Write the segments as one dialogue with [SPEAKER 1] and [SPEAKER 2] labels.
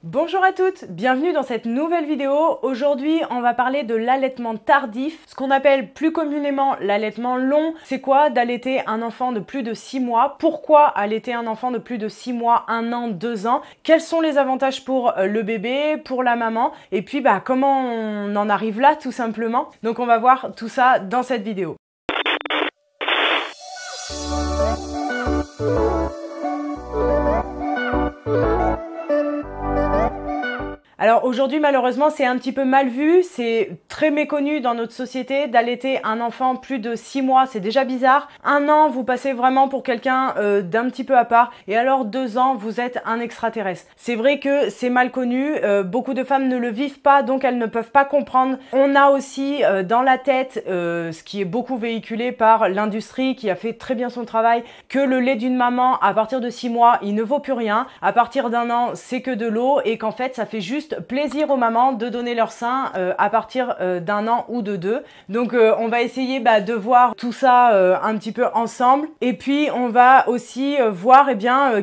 [SPEAKER 1] Bonjour à toutes, bienvenue dans cette nouvelle vidéo. Aujourd'hui, on va parler de l'allaitement tardif, ce qu'on appelle plus communément l'allaitement long. C'est quoi d'allaiter un enfant de plus de 6 mois? Pourquoi allaiter un enfant de plus de 6 mois, 1 an, 2 ans? Quels sont les avantages pour le bébé, pour la maman? Et puis, comment on en arrive là, tout simplement. Donc, on va voir tout ça dans cette vidéo. Alors aujourd'hui, malheureusement, c'est un petit peu mal vu, c'est très méconnu dans notre société d'allaiter un enfant plus de 6 mois, c'est déjà bizarre. 1 an, vous passez vraiment pour quelqu'un d'un petit peu à part, et alors 2 ans, vous êtes un extraterrestre. C'est vrai que c'est mal connu, beaucoup de femmes ne le vivent pas, donc elles ne peuvent pas comprendre. On a aussi dans la tête, ce qui est beaucoup véhiculé par l'industrie, qui a fait très bien son travail, que le lait d'une maman, à partir de 6 mois, il ne vaut plus rien. À partir d'1 an, c'est que de l'eau, et qu'en fait, ça fait juste plaisir aux mamans de donner leur sein à partir d'1 an ou de 2. Donc on va essayer de voir tout ça un petit peu ensemble. Et puis on va aussi voir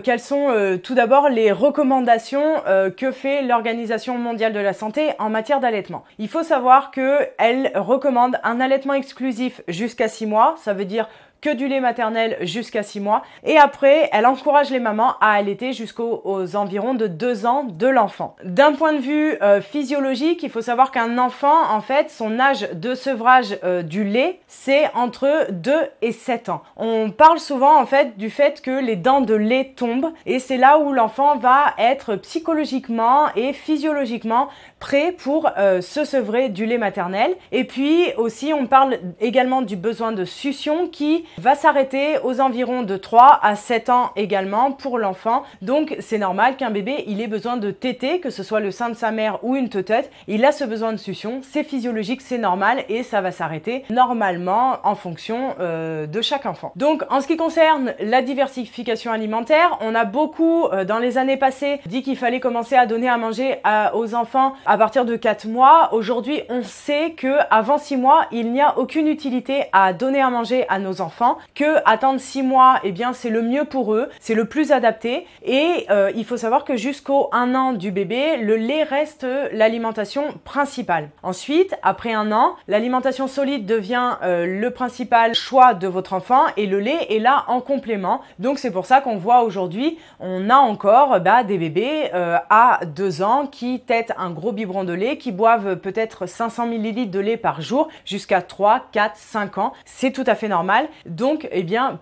[SPEAKER 1] quelles sont tout d'abord les recommandations que fait l'Organisation mondiale de la santé en matière d'allaitement. Il faut savoir qu'elle recommande un allaitement exclusif jusqu'à 6 mois, ça veut dire que du lait maternel jusqu'à 6 mois. Et après, elle encourage les mamans à allaiter jusqu'aux environs de 2 ans de l'enfant. D'un point de vue physiologique, il faut savoir qu'un enfant, en fait, son âge de sevrage du lait, c'est entre 2 et 7 ans. On parle souvent, en fait, du fait que les dents de lait tombent, et c'est là où l'enfant va être psychologiquement et physiologiquement prêt pour se sevrer du lait maternel. Et puis aussi, on parle également du besoin de succion qui va s'arrêter aux environs de 3 à 7 ans également pour l'enfant. Donc c'est normal qu'un bébé, il ait besoin de téter, que ce soit le sein de sa mère ou une teutette. Il a ce besoin de succion, c'est physiologique, c'est normal, et ça va s'arrêter normalement en fonction de chaque enfant. Donc en ce qui concerne la diversification alimentaire, on a beaucoup dans les années passées dit qu'il fallait commencer à donner à manger aux enfants à partir de 4 mois. Aujourd'hui, on sait que avant 6 mois, il n'y a aucune utilité à donner à manger à nos enfants, que attendre 6 mois, c'est le mieux pour eux, c'est le plus adapté, et il faut savoir que jusqu'au 1 an du bébé, le lait reste l'alimentation principale. Ensuite, après 1 an, l'alimentation solide devient le principal choix de votre enfant, et le lait est là en complément. Donc c'est pour ça qu'on voit aujourd'hui, on a encore des bébés à 2 ans qui tètent un gros biberon de lait, qui boivent peut-être 500 ml de lait par jour jusqu'à 3, 4, 5 ans. C'est tout à fait normal. Donc,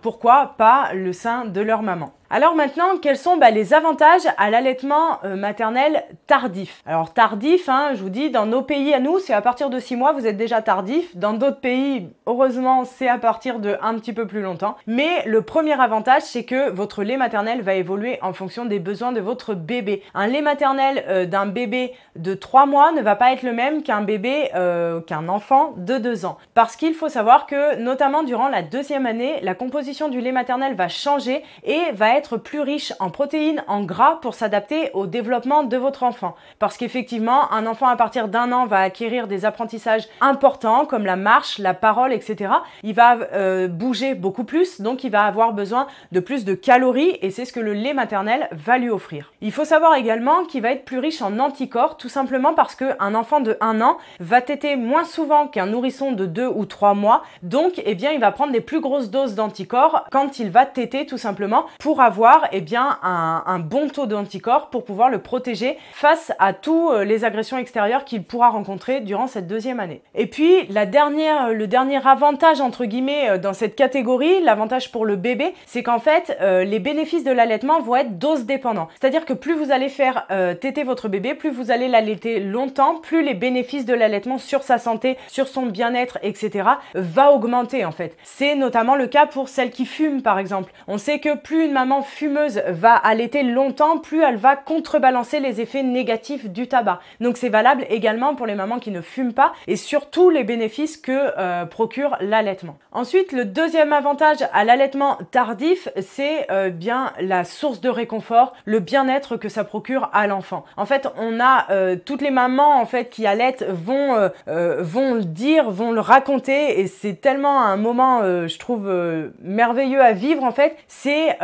[SPEAKER 1] pourquoi pas le sein de leur maman? Alors maintenant, quels sont les avantages à l'allaitement maternel tardif? Alors tardif, je vous dis, dans nos pays à nous, c'est à partir de 6 mois, vous êtes déjà tardif. Dans d'autres pays, heureusement, c'est à partir de un petit peu plus longtemps. Mais le premier avantage, c'est que votre lait maternel va évoluer en fonction des besoins de votre bébé. Un lait maternel d'un bébé de 3 mois ne va pas être le même qu'un bébé, qu'un enfant de 2 ans. Parce qu'il faut savoir que, notamment durant la 2e année, la composition du lait maternel va changer et va être plus riche en protéines, en gras, pour s'adapter au développement de votre enfant. Parce qu'effectivement, un enfant à partir d'1 an va acquérir des apprentissages importants comme la marche, la parole, etc. Il va bouger beaucoup plus, donc il va avoir besoin de plus de calories, et c'est ce que le lait maternel va lui offrir. Il faut savoir également qu'il va être plus riche en anticorps, tout simplement parce qu'un enfant de 1 an va téter moins souvent qu'un nourrisson de 2 ou 3 mois, donc il va prendre des plus grosses doses d'anticorps quand il va téter, tout simplement, pour avoir un bon taux d'anticorps pour pouvoir le protéger face à tous les agressions extérieures qu'il pourra rencontrer durant cette 2e année. Et puis le dernier avantage entre guillemets dans cette catégorie, l'avantage pour le bébé, c'est qu'en fait les bénéfices de l'allaitement vont être dose dépendants. C'est-à-dire que plus vous allez faire téter votre bébé, plus vous allez l'allaiter longtemps, plus les bénéfices de l'allaitement sur sa santé, sur son bien-être, etc. va augmenter en fait. C'est notamment le cas pour celles qui fument par exemple. On sait que plus une maman fumeuse va allaiter longtemps, plus elle va contrebalancer les effets négatifs du tabac. Donc c'est valable également pour les mamans qui ne fument pas, et surtout les bénéfices que procure l'allaitement. Ensuite, le deuxième avantage à l'allaitement tardif, c'est bien la source de réconfort, le bien-être que ça procure à l'enfant. En fait, on a toutes les mamans en fait qui allaitent vont le dire, vont le raconter, et c'est tellement un moment je trouve merveilleux à vivre en fait. C'est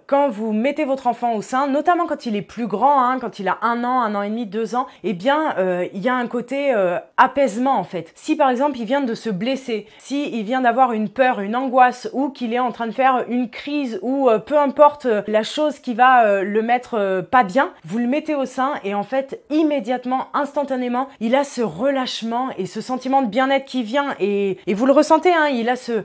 [SPEAKER 1] quand vous mettez votre enfant au sein, notamment quand il est plus grand, hein, quand il a 1 an et demi, 2 ans, eh bien, il y a un côté apaisement en fait. Si par exemple il vient de se blesser, si il vient d'avoir une peur, une angoisse, ou qu'il est en train de faire une crise, ou peu importe la chose qui va le mettre pas bien, vous le mettez au sein et en fait immédiatement, instantanément, il a ce relâchement et ce sentiment de bien-être qui vient et vous le ressentez, hein, il a ce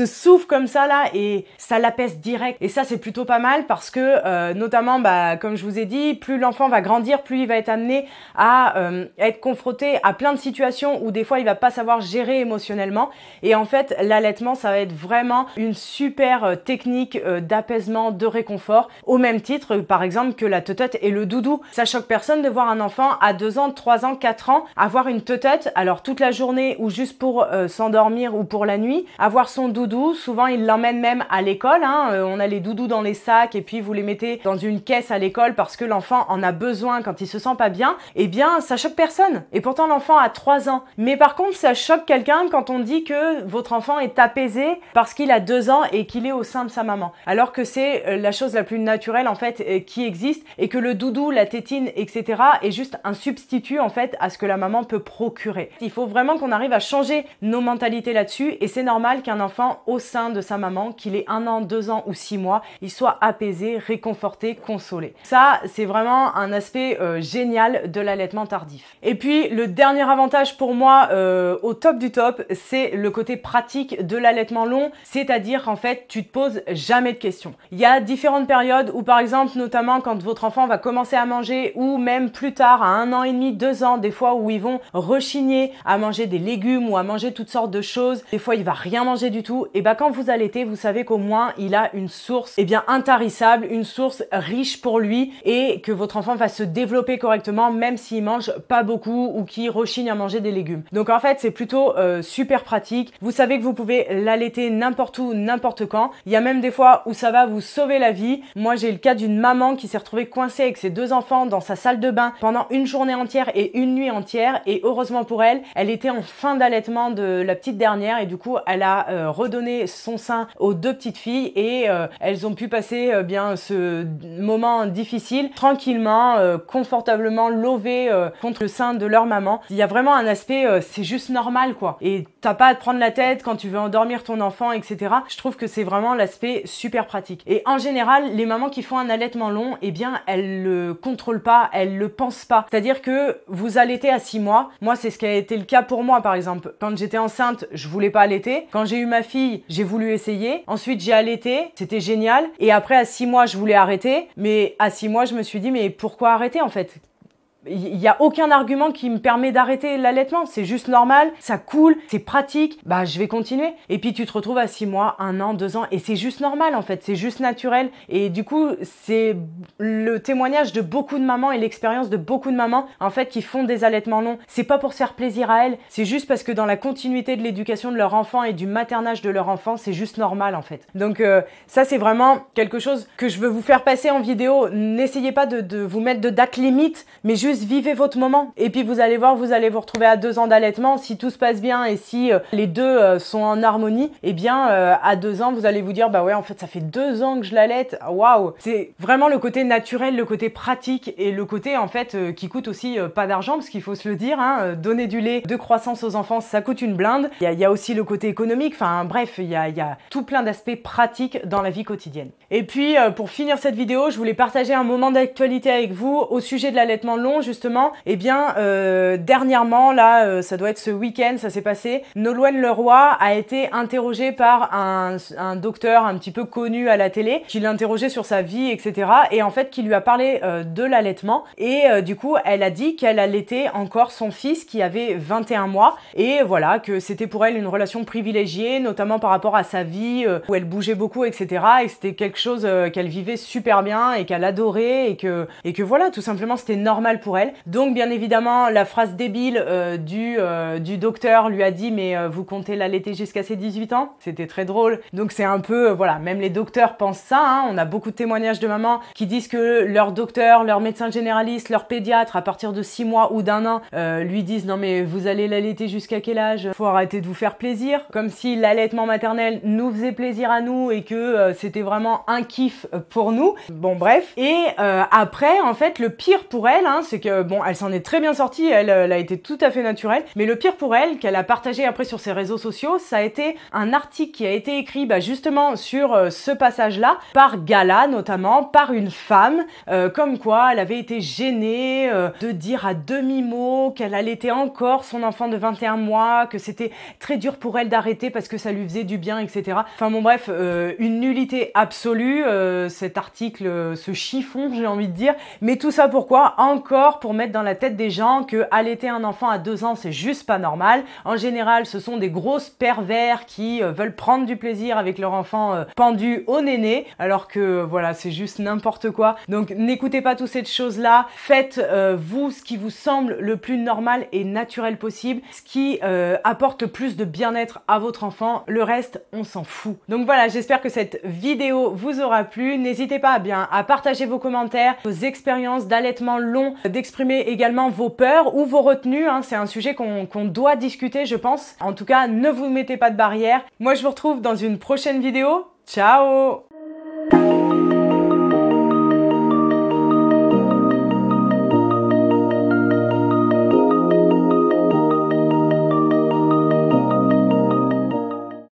[SPEAKER 1] souffle comme ça là et ça l'apaise direct et ça c'est plutôt pas mal parce que notamment comme je vous ai dit, plus l'enfant va grandir, plus il va être amené à être confronté à plein de situations où des fois il va pas savoir gérer émotionnellement et en fait l'allaitement ça va être vraiment une super technique d'apaisement, de réconfort au même titre par exemple que la teutote et le doudou. Ça choque personne de voir un enfant à 2 ans, 3 ans, 4 ans avoir une teutote alors toute la journée ou juste pour s'endormir ou pour la nuit, avoir son doudou, souvent il l'emmène même à l'école, hein. On a les doudous dans les sacs et puis vous les mettez dans une caisse à l'école parce que l'enfant en a besoin quand il se sent pas bien, eh bien ça choque personne et pourtant l'enfant a 3 ans. Mais par contre ça choque quelqu'un quand on dit que votre enfant est apaisé parce qu'il a 2 ans et qu'il est au sein de sa maman, alors que c'est la chose la plus naturelle en fait qui existe et que le doudou, la tétine, etc. est juste un substitut en fait à ce que la maman peut procurer. Il faut vraiment qu'on arrive à changer nos mentalités là-dessus et c'est normal qu'un enfant au sein de sa maman, qu'il ait 1 an, 2 ans ou 6 mois, il soit apaisé, réconforté, consolé. Ça, c'est vraiment un aspect génial de l'allaitement tardif. Et puis, le dernier avantage pour moi, au top du top, c'est le côté pratique de l'allaitement long, c'est-à-dire en fait, tu te poses jamais de questions. Il y a différentes périodes où, par exemple, notamment quand votre enfant va commencer à manger ou même plus tard, à 1 an et demi, 2 ans, des fois où ils vont rechigner à manger des légumes ou à manger toutes sortes de choses, des fois il va rien manger du tout, et quand vous allaitez, vous savez qu'au moins il a une source intarissable, une source riche pour lui et que votre enfant va se développer correctement même s'il mange pas beaucoup ou qu'il rechigne à manger des légumes. Donc en fait c'est plutôt super pratique. Vous savez que vous pouvez l'allaiter n'importe où, n'importe quand. Il y a même des fois où ça va vous sauver la vie. Moi j'ai le cas d'une maman qui s'est retrouvée coincée avec ses 2 enfants dans sa salle de bain pendant une journée entière et une nuit entière et heureusement pour elle, elle était en fin d'allaitement de la petite dernière et du coup elle a redonné son sein aux 2 petites filles et elles ont pu passer ce moment difficile tranquillement, confortablement lovées contre le sein de leur maman. Il y a vraiment un aspect c'est juste normal quoi et t'as pas à te prendre la tête quand tu veux endormir ton enfant, etc. Je trouve que c'est vraiment l'aspect super pratique. Et en général, les mamans qui font un allaitement long, eh bien elles le contrôlent pas, elles le pensent pas. C'est-à-dire que vous allaitez à 6 mois. Moi c'est ce qui a été le cas pour moi par exemple. Quand j'étais enceinte, je voulais pas allaiter. Quand j'ai eu ma fille, j'ai voulu essayer. Ensuite, j'ai allaité. C'était génial. Et après, à 6 mois, je voulais arrêter. Mais à 6 mois, je me suis dit, mais pourquoi arrêter en fait ? Il n'y a aucun argument qui me permet d'arrêter l'allaitement. C'est juste normal, ça coule, c'est pratique. Je vais continuer. Et puis tu te retrouves à 6 mois, 1 an, 2 ans. Et c'est juste normal en fait. C'est juste naturel. Et du coup, c'est le témoignage de beaucoup de mamans et l'expérience de beaucoup de mamans en fait qui font des allaitements longs. C'est pas pour se faire plaisir à elles. C'est juste parce que dans la continuité de l'éducation de leur enfant et du maternage de leur enfant, c'est juste normal en fait. Donc ça, c'est vraiment quelque chose que je veux vous faire passer en vidéo. N'essayez pas de vous mettre de date limite, mais juste vivez votre moment et puis vous allez voir, vous allez vous retrouver à 2 ans d'allaitement si tout se passe bien et si les deux sont en harmonie, eh bien à 2 ans vous allez vous dire ouais en fait ça fait 2 ans que je l'allaite, waouh. C'est vraiment le côté naturel, le côté pratique et le côté en fait qui coûte aussi pas d'argent parce qu'il faut se le dire, hein, donner du lait de croissance aux enfants ça coûte une blinde. Il y a aussi le côté économique, enfin bref il y a tout plein d'aspects pratiques dans la vie quotidienne. Et puis pour finir cette vidéo, je voulais partager un moment d'actualité avec vous au sujet de l'allaitement long justement. Eh bien dernièrement là, ça doit être ce week-end, ça s'est passé, Nolwenn Leroy a été interrogée par un docteur un petit peu connu à la télé qui l'a interrogée sur sa vie, etc. et en fait qui lui a parlé de l'allaitement et du coup elle a dit qu'elle allaitait encore son fils qui avait 21 mois et voilà que c'était pour elle une relation privilégiée, notamment par rapport à sa vie où elle bougeait beaucoup, etc. et que c'était quelque chose qu'elle vivait super bien et qu'elle adorait et que voilà, tout simplement c'était normal pour pour elle. Donc bien évidemment, la phrase débile du docteur lui a dit mais vous comptez l'allaiter jusqu'à ses 18 ans? C'était très drôle. Donc c'est un peu, voilà, même les docteurs pensent ça, hein. On a beaucoup de témoignages de mamans qui disent que leur docteur, leur médecin généraliste, leur pédiatre, à partir de 6 mois ou d'1 an, lui disent non mais vous allez l'allaiter jusqu'à quel âge? Faut arrêter de vous faire plaisir. Comme si l'allaitement maternel nous faisait plaisir à nous et que c'était vraiment un kiff pour nous. Bon bref. Et après, en fait, le pire pour elle, hein, c'est que bon, elle s'en est très bien sortie, elle a été tout à fait naturelle. Mais le pire pour elle, qu'elle a partagé après sur ses réseaux sociaux, ça a été un article qui a été écrit justement sur ce passage-là, par Gala notamment, par une femme, comme quoi elle avait été gênée de dire à demi-mot qu'elle allaitait encore son enfant de 21 mois, que c'était très dur pour elle d'arrêter parce que ça lui faisait du bien, etc. Enfin bon bref, une nullité absolue, cet article, ce chiffon, j'ai envie de dire. Mais tout ça pourquoi? Encore pour mettre dans la tête des gens que allaiter un enfant à 2 ans, c'est juste pas normal. En général, ce sont des grosses pervers qui veulent prendre du plaisir avec leur enfant pendu au néné, alors que voilà, c'est juste n'importe quoi. Donc n'écoutez pas toutes ces choses-là. Faites vous ce qui vous semble le plus normal et naturel possible, ce qui apporte le plus de bien-être à votre enfant. Le reste, on s'en fout. Donc voilà, j'espère que cette vidéo vous aura plu. N'hésitez pas à partager vos commentaires, vos expériences d'allaitement long, d'exprimer également vos peurs ou vos retenues, hein. C'est un sujet qu'on doit discuter, je pense. En tout cas, ne vous mettez pas de barrières. Moi, je vous retrouve dans une prochaine vidéo. Ciao!